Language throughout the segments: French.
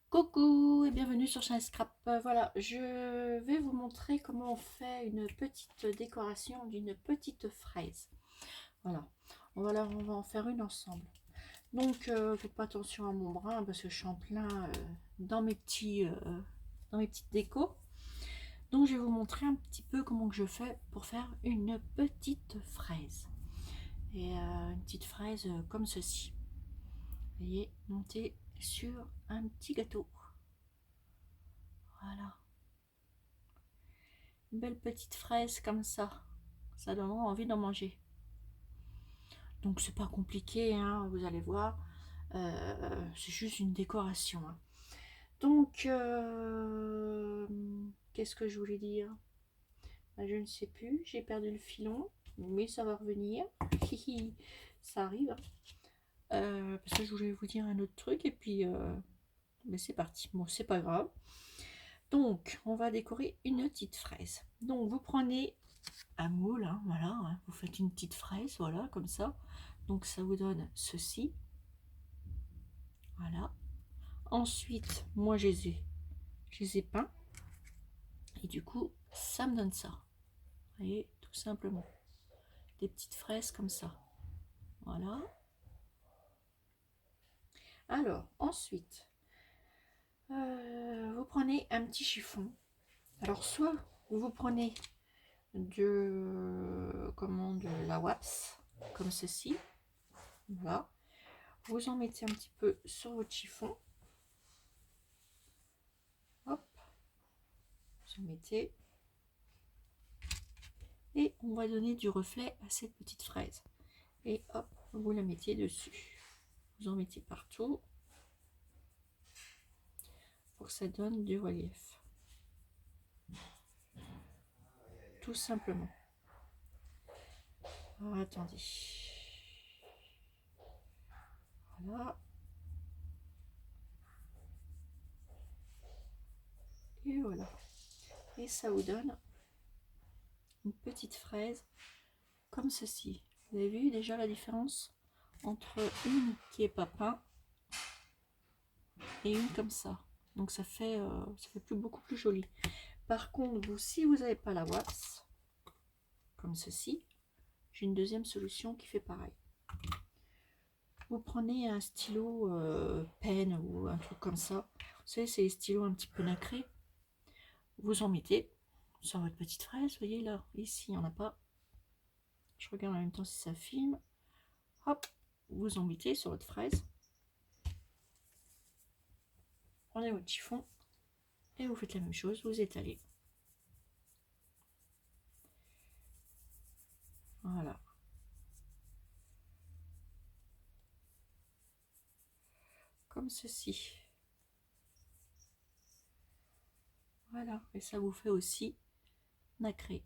Coucou et bienvenue sur Shine Scrap. Voilà, je vais vous montrer comment on fait une petite décoration d'une petite fraise. Voilà, on va en faire une ensemble. Donc, faites pas attention à mon bras parce que je suis en plein dans mes petites décos. Donc, je vais vous montrer un petit peu comment que je fais pour faire une petite fraise. Et une petite fraise comme ceci. Vous voyez, montée sur un petit gâteau. Voilà. Une belle petite fraise comme ça donnera envie d'en manger. Donc c'est pas compliqué, hein, vous allez voir, c'est juste une décoration, hein. Donc qu'est-ce que je voulais dire? Je ne sais plus, j'ai perdu le filon, mais ça va revenir. Ça arrive, hein. Parce que je voulais vous dire un autre truc et puis mais c'est parti. Bon, c'est pas grave. Donc on va décorer une petite fraise. Donc vous prenez un moule, hein, voilà, hein, vous faites une petite fraise, voilà, comme ça. Donc ça vous donne ceci, voilà. Ensuite, moi je les ai peints, et du coup, ça me donne ça. Vous voyez, tout simplement. Des petites fraises comme ça. Voilà. Alors, ensuite, vous prenez un petit chiffon. Alors, soit vous prenez de la wax, comme ceci. Voilà. Vous en mettez un petit peu sur votre chiffon. Hop, vous en mettez. Et on va donner du reflet à cette petite fraise. Et hop, vous la mettez dessus. Vous en mettez partout pour que ça donne du relief. Tout simplement. Alors, attendez. Voilà. Et voilà. Et ça vous donne une petite fraise comme ceci. Vous avez vu déjà la différence entre une qui est pas peinte et une comme ça. Donc ça fait beaucoup plus joli. Par contre, vous, si vous n'avez pas la wax, comme ceci, j'ai une deuxième solution qui fait pareil. Vous prenez un stylo pen ou un truc comme ça. Vous savez, c'est les stylos un petit peu nacrés. Vous en mettez sur votre petite fraise. Vous voyez là, ici, il n'y en a pas. Je regarde en même temps si ça filme. Hop, vous en mettez sur votre fraise. Prenez votre chiffon et vous faites la même chose. Vous étalez. Voilà. Comme ceci. Voilà. Et ça vous fait aussi nacré.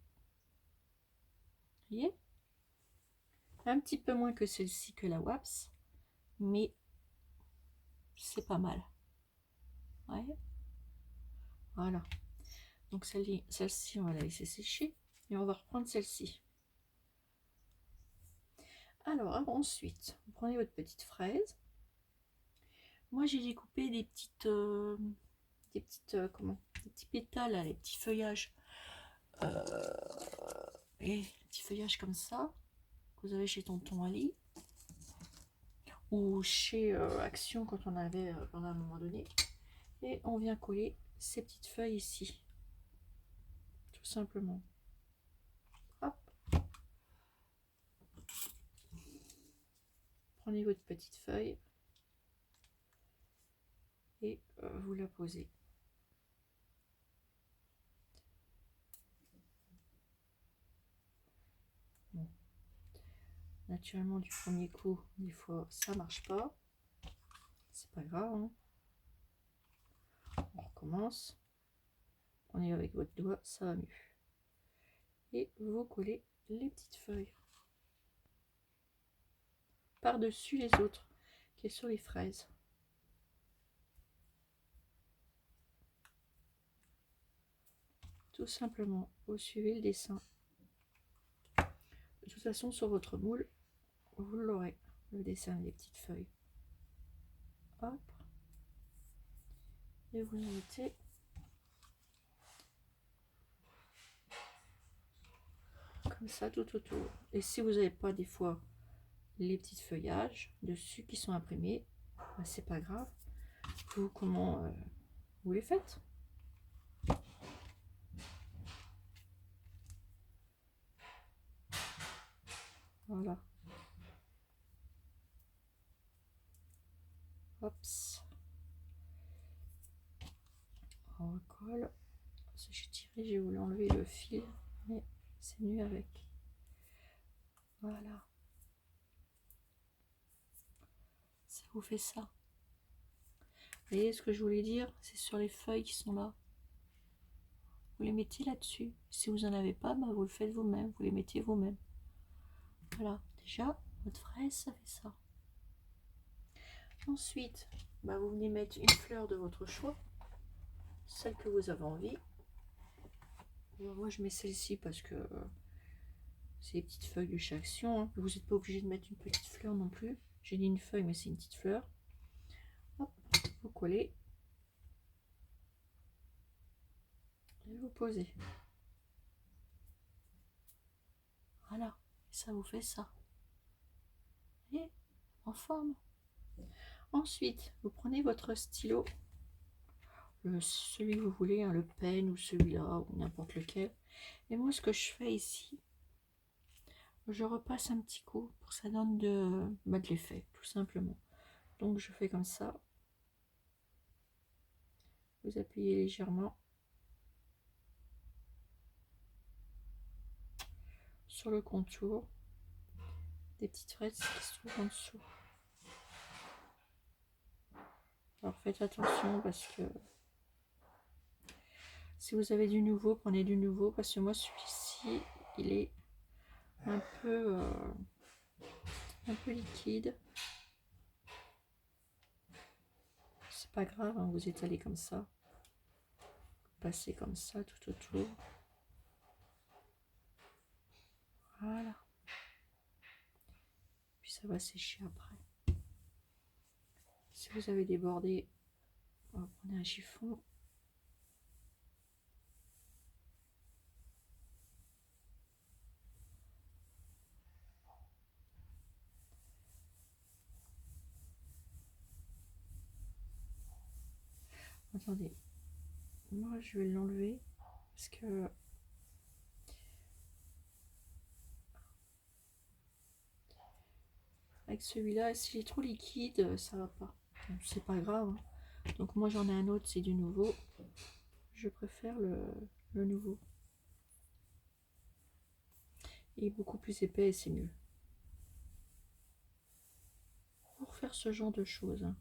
Vous voyez? Un petit peu moins que celle-ci, que la WAPS, mais c'est pas mal. Ouais. Voilà. Donc celle-ci, on va la laisser sécher et on va reprendre celle-ci. Alors ensuite, vous prenez votre petite fraise. Moi j'ai découpé des petites, des petits pétales, là, les petits feuillages, et petits feuillages comme ça que vous avez chez Tonton Ali ou chez Action quand on avait pendant un moment donné. Et on vient coller ces petites feuilles ici, tout simplement. Hop. Prenez votre petite feuille et vous la posez. Bon. Naturellement, du premier coup, des fois, ça marche pas. C'est pas grave, hein. On recommence. Prenez avec votre doigt, ça va mieux. Et vous collez les petites feuilles par-dessus les autres qui est sur les fraises. Tout simplement, vous suivez le dessin. De toute façon, sur votre moule, vous l'aurez, le dessin des petites feuilles. Hop. Et vous en mettez comme ça tout autour. Et si vous n'avez pas des fois les petits feuillages dessus qui sont imprimés, ben, c'est pas grave. Vous, comment vous les faites? Voilà. Hop. On recolle. J'ai tiré, j'ai voulu enlever le fil, mais c'est mieux avec. Voilà. Ça vous fait ça. Vous voyez ce que je voulais dire? C'est sur les feuilles qui sont là. Vous les mettez là-dessus. Si vous n'en avez pas, bah vous le faites vous-même. Vous les mettez vous-même. Voilà. Déjà, votre fraise, ça fait ça. Ensuite, bah vous venez mettre une fleur de votre choix. Celle que vous avez envie. Moi, je mets celle-ci parce que c'est les petites feuilles de chaque action. Hein. Vous n'êtes pas obligé de mettre une petite fleur non plus. J'ai dit une feuille, mais c'est une petite fleur. Hop, vous collez. Et vous posez. Voilà. Et ça vous fait ça. Et en forme. Ensuite, vous prenez votre stylo. Celui que vous voulez, hein, le pen ou celui-là, ou n'importe lequel. Et moi, ce que je fais ici, je repasse un petit coup pour que ça donne de l'effet, tout simplement. Donc, je fais comme ça. Vous appuyez légèrement sur le contour des petites fraises qui se trouvent en dessous. Alors, faites attention parce que si vous avez du nouveau, prenez du nouveau parce que moi, celui-ci, il est un peu liquide. C'est pas grave, hein, vous étalez comme ça. Vous passez comme ça tout autour. Voilà. Puis ça va sécher après. Si vous avez débordé, vous prenez un chiffon. Attendez, moi je vais l'enlever parce que avec celui-là, s'il est trop liquide, ça va pas. C'est pas grave. Hein. Donc moi j'en ai un autre, c'est du nouveau. Je préfère le nouveau. Il est beaucoup plus épais et c'est mieux. Pour faire ce genre de choses. Hein.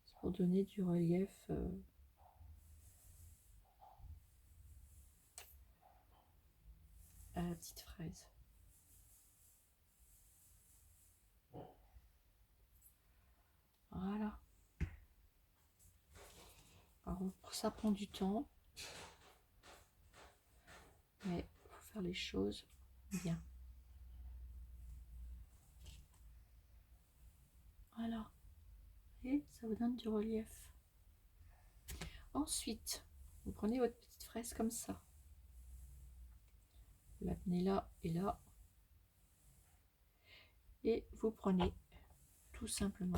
C'est pour donner du relief. À la petite fraise. Voilà. Alors ça prend du temps, mais il faut faire les choses bien. Voilà. Et ça vous donne du relief. Ensuite, vous prenez votre petite fraise comme ça. Vous la tenez là et là. Et vous prenez tout simplement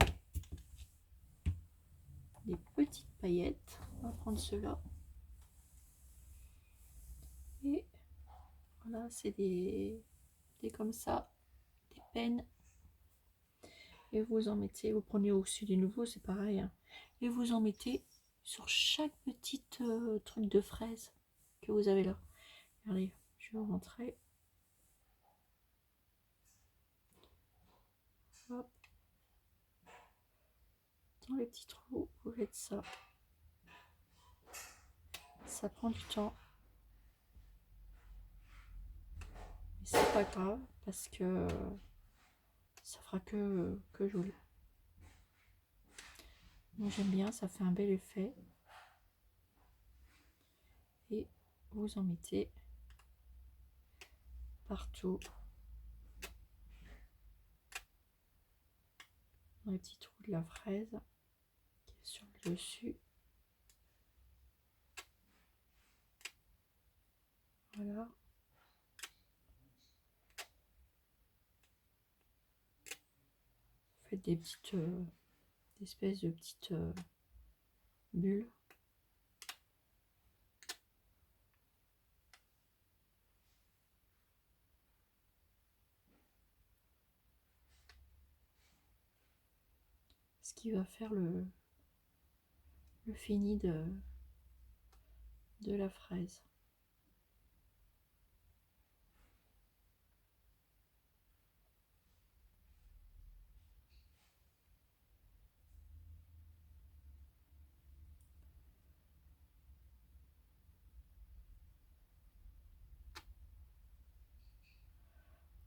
des petites paillettes. On va prendre ceux-là. Et voilà, c'est des comme ça, des pennes. Et vous en mettez, vous prenez aussi des nouveaux, c'est pareil. Hein. Et vous en mettez sur chaque petite truc de fraise que vous avez là. Regardez, je vais vous montrer. Hop. Dans les petits trous, vous faites ça. Ça prend du temps. Mais c'est pas grave parce que ça fera que joli. Moi j'aime bien, ça fait un bel effet. Et vous en mettez partout. Dans les petits trous de la fraise qui est sur le dessus. Voilà. Faites des petites espèces de petites bulles. Ce qui va faire le fini de la fraise.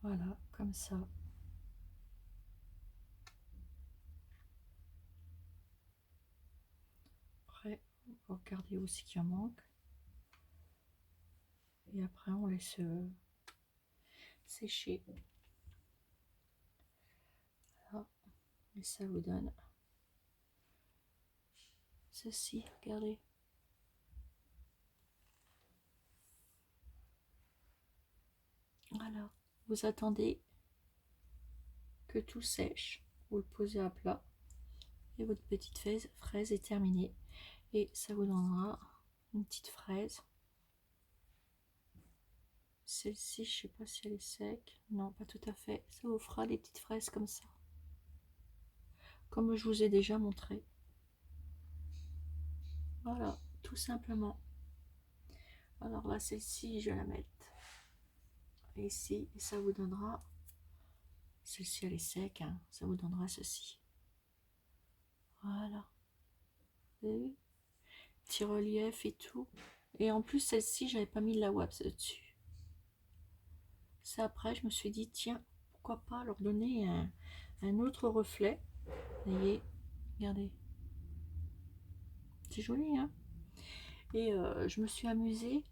Voilà, comme ça. Après, on va regarder où c'est qu'il en manque. Et après, on laisse sécher. Voilà. Et ça vous donne ceci, regardez. Voilà. Vous attendez que tout sèche. Vous le posez à plat. Et votre petite fraise est terminée. Et ça vous donnera une petite fraise. Celle-ci, je sais pas si elle est sec. Non, pas tout à fait. Ça vous fera des petites fraises comme ça. Comme je vous ai déjà montré. Voilà, tout simplement. Alors là, celle-ci, je vais la mettre ici. Et ça vous donnera... Celle-ci, elle est sec. Hein, ça vous donnera ceci. Voilà. Vous avez vu? Petit relief et tout. Et en plus, celle-ci, j'avais pas mis de la wax dessus. Ça, après, je me suis dit, tiens, pourquoi pas leur donner un autre reflet. Vous voyez, regardez. C'est joli, hein? Et je me suis amusée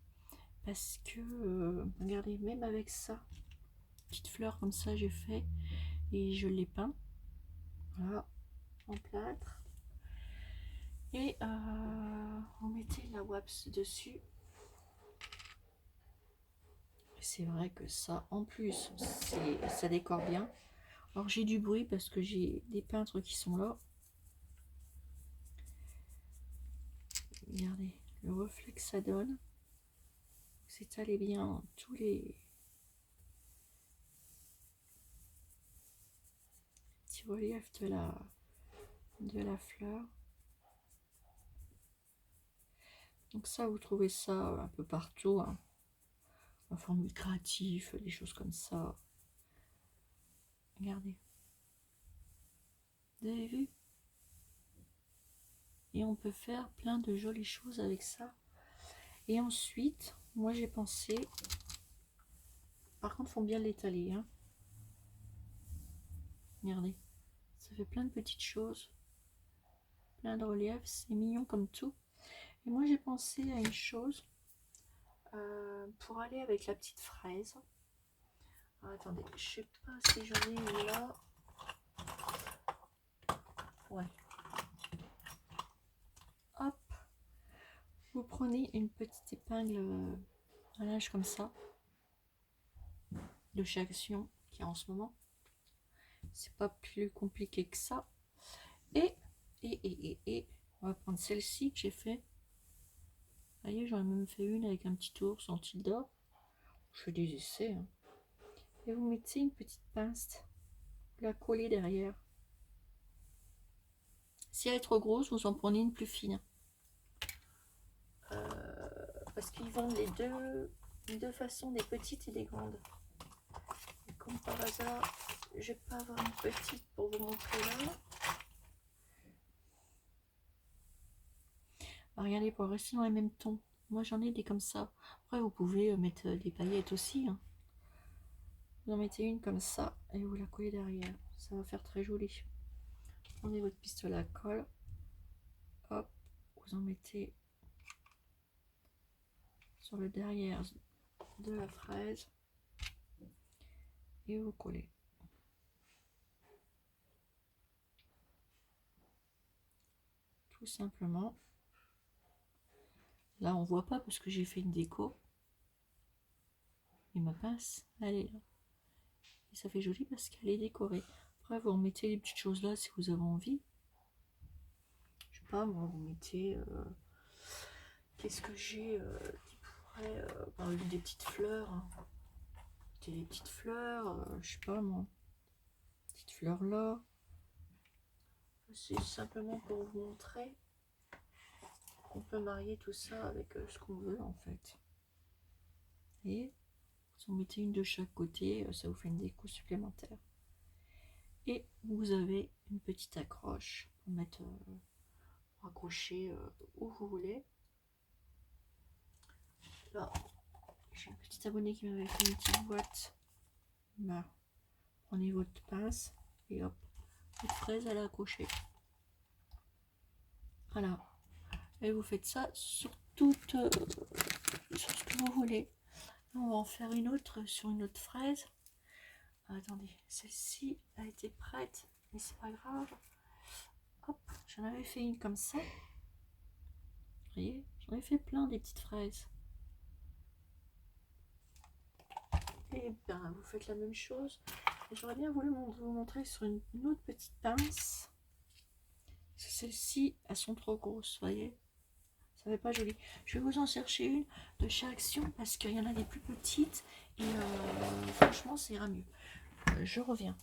parce que, regardez, même avec ça, petite fleur comme ça, j'ai fait et je l'ai peint. Voilà, en plâtre. Et on mettait la wax dessus. C'est vrai que ça, en plus, ça décore bien. Alors j'ai du bruit parce que j'ai des peintres qui sont là. Regardez le reflet que ça donne. C'est allé bien dans tous les petits reliefs de la fleur. Donc ça, vous trouvez ça un peu partout, hein. En formule créatif, des choses comme ça. Regardez. Vous avez vu? Et on peut faire plein de jolies choses avec ça. Et ensuite, moi j'ai pensé... Par contre, il faut bien l'étaler, hein. Regardez. Ça fait plein de petites choses. Plein de reliefs. C'est mignon comme tout. Et moi j'ai pensé à une chose. Pour aller avec la petite fraise. Alors, attendez, je sais pas si j'en ai une là. Ouais. Hop. Vous prenez une petite épingle à linge comme ça. De chez Action qui est en ce moment. C'est pas plus compliqué que ça. Et on va prendre celle-ci que j'ai fait. Vous voyez, j'en ai même fait une avec un petit ours en titre d'or. Je fais des essais, hein. Et vous mettez une petite pince, vous la collez derrière. Si elle est trop grosse, vous en prenez une plus fine. Parce qu'ils vendent les deux façons, des petites et des grandes. Et comme par hasard, je vais pas avoir une petite pour vous montrer là. Alors, regardez, pour rester dans les mêmes tons. Moi, j'en ai des comme ça. Après, vous pouvez mettre des paillettes aussi, hein. Vous en mettez une comme ça et vous la collez derrière. Ça va faire très joli. Prenez votre pistolet à colle. Hop, vous en mettez sur le derrière de la fraise. et vous collez. Tout simplement. Là, on voit pas parce que j'ai fait une déco. Et ma pince, elle est là. Et ça fait joli parce qu'elle est décorée. Après, vous remettez les petites choses là si vous avez envie. Je sais pas, moi, vous mettez... qu'est-ce que j'ai qui pourrait... des petites fleurs. Hein. Des petites fleurs, je sais pas moi. Petites fleurs là. C'est simplement pour vous montrer qu'on peut marier tout ça avec ce qu'on veut en fait. Et vous en mettez une de chaque côté, ça vous fait une déco supplémentaire. Et vous avez une petite accroche pour mettre, pour accrocher où vous voulez. Là, j'ai un petit abonné qui m'avait fait une petite boîte. Là, prenez votre pince et hop, votre fraise elle est accrochée. Voilà. Et vous faites ça sur toute, sur ce que vous voulez. Là, on va en faire une autre sur une autre fraise. Attendez, celle-ci a été prête, mais c'est pas grave. Hop, j'en avais fait une comme ça. Vous voyez, j'en ai fait plein des petites fraises. Et bien, vous faites la même chose. J'aurais bien voulu vous montrer sur une autre petite pince. Celles-ci, elles sont trop grosses, vous voyez. Ça fait pas joli. Je vais vous en chercher une de chez Action parce qu'il y en a des plus petites. Et franchement, ça ira mieux. Je reviens.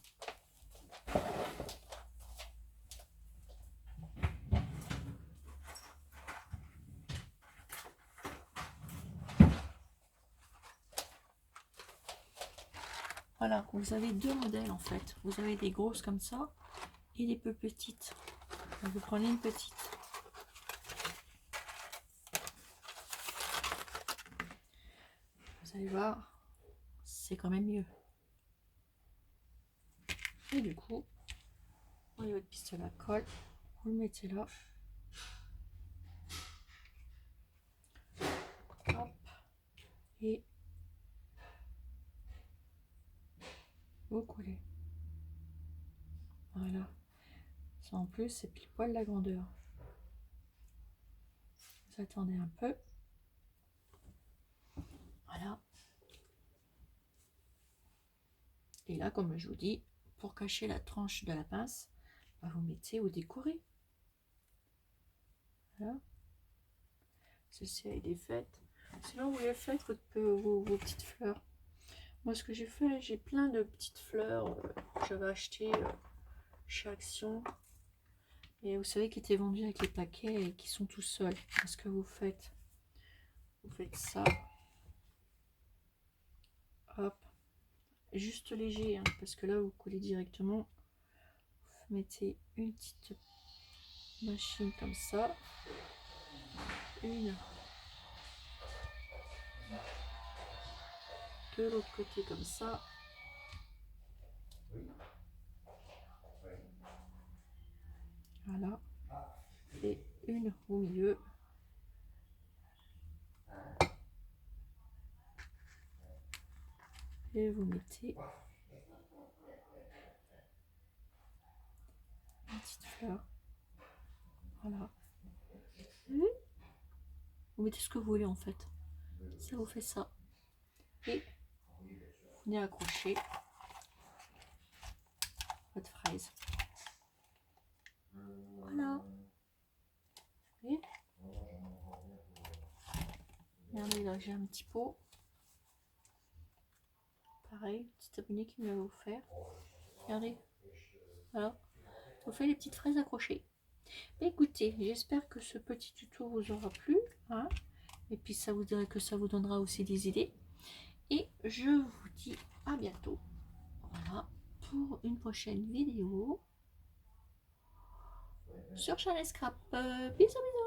Voilà, vous avez deux modèles en fait. Vous avez des grosses comme ça et des peu petites. Donc, vous prenez une petite. Vous allez voir, c'est quand même mieux. Et du coup, vous prenez votre pistolet à colle, vous le mettez là. Hop. Et vous collez. Voilà. Ça en plus, c'est pile poil la grandeur. Vous attendez un peu. Voilà. Et là, comme je vous dis, pour cacher la tranche de la pince, bah, vous mettez au décoré. Voilà. Celle-ci a été faite. Sinon, vous les faites vos petites fleurs. Moi, ce que j'ai fait, j'ai plein de petites fleurs que j'avais achetées chez Action. Et vous savez, qui étaient vendues avec les paquets et qui sont tout seuls. Ce que vous faites ça. Hop. Juste léger, hein, parce que là, vous collez directement. Vous mettez une petite machine comme ça. Une. De l'autre côté comme ça. Voilà. Et une au milieu. Et vous mettez une petite fleur. Voilà. Vous mettez ce que vous voulez en fait. Ça vous fait ça. Et vous venez accrocher votre fraise. Voilà. Vous voyez ? Regardez là, j'ai un petit pot. Pareil, petit abonné qui me l'a offert. Regardez. Voilà. On fait les petites fraises accrochées. Écoutez, j'espère que ce petit tuto vous aura plu. Hein, et puis ça vous dirait que ça vous donnera aussi des idées. Et je vous dis à bientôt. Voilà. Pour une prochaine vidéo sur Chanel Scrap. Bisous bisous.